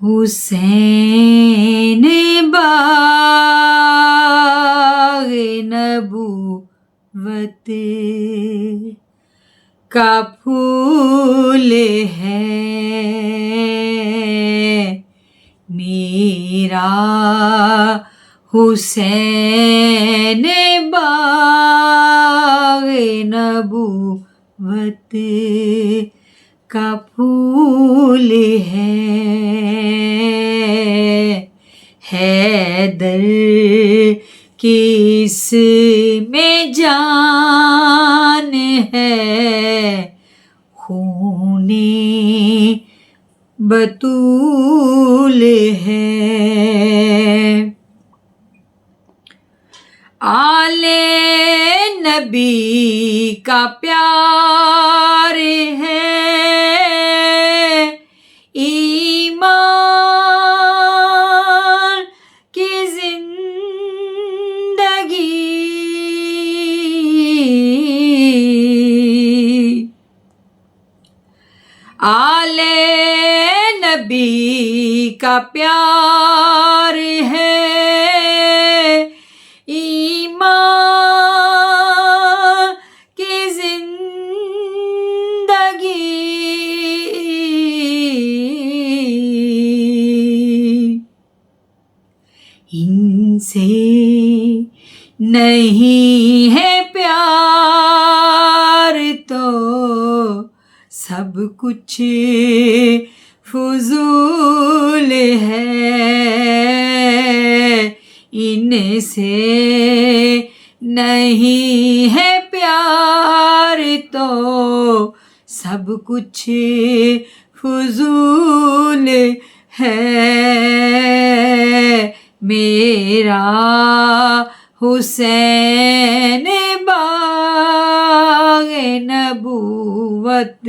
حسین باغ نبوت کا پھول ہے میرا حسین باغ نبوت کا پھول ہے حیدر کی اس میں جان ہے خون بطول ہے آل نبی کا پیار ہے ایمان کی زندگی آل نبی کا پیار ہے ایمان کی زندگی ان سے نہیں ہے پیار تو سب کچھ فضول ہے ان سے نہیں ہے پیار تو سب کچھ فضول ہے میرا حسین باغ نبوت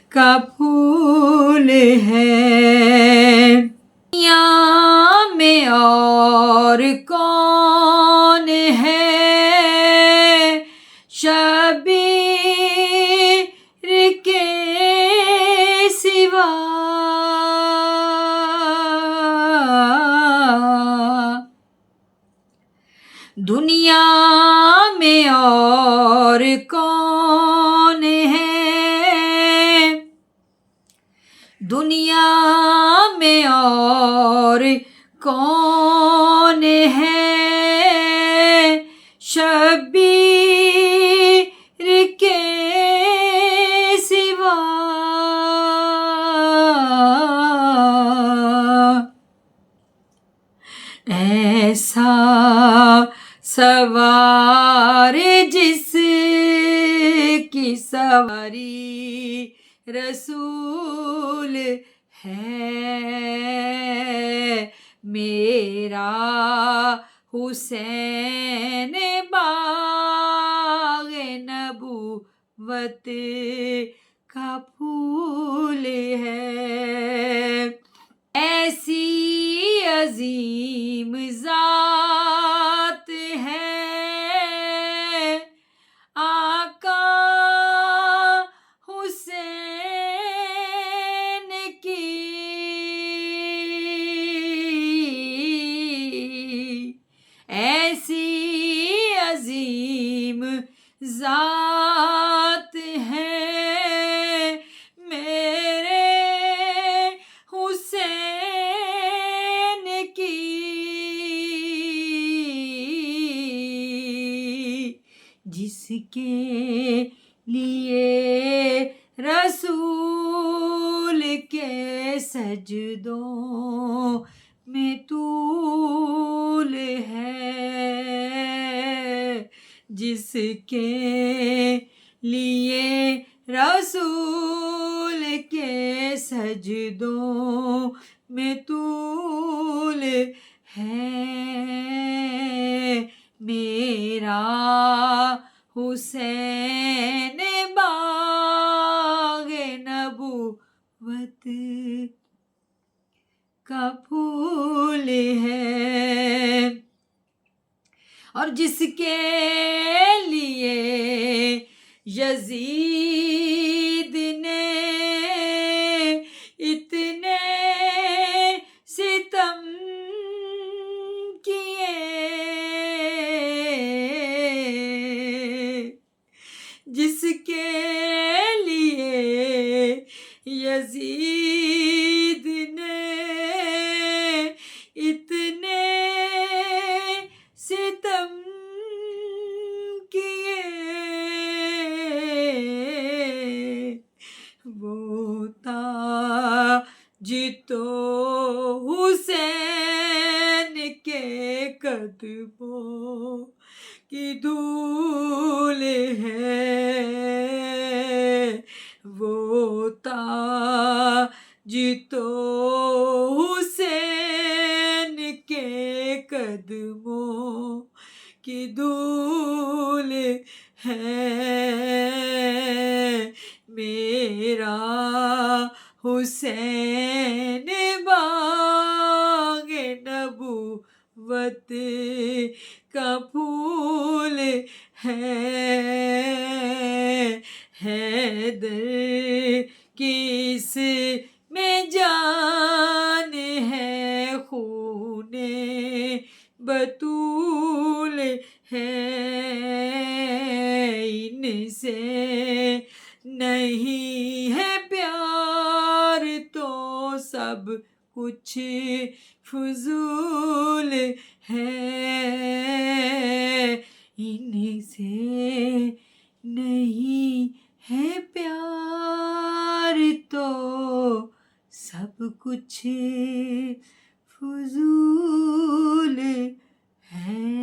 کا پھول ہے دنیا میں اور کون ہے شبیر کے سوا دنیا میں اور کون ہے دنیا میں اور کون ہے شبیر کے سوا ایسا سوار جس کی سواری رسول ہے میرا حسین باغ نبوت کا پھول ہے ایسی عظیم ذات ہے آقا حسین کی ایسی عظیم ذات ہے میرے حسین کی جس کے لیے رسول کے سجدوں میں طول ہے جس کے لیے رسول کے سجدوں میں طول ہے میرا حسین باغ نبوت کا پھول ہے اور جس کے لیے یزید نے اتنے جیتو حسین کے قدموں کی دھول ہے، وہ تاج تو حسین کے قدموں کی دھول ہے، میرا حسین باغ نبوت کا پھول ہے، حیدر کی اس میں جان ہے، خون بطول ہے، ان سے نہیں ہے پیار تو سب کچھ فضول ہے، ان سے نہیں ہے پیار تو سب کچھ فضول ہے۔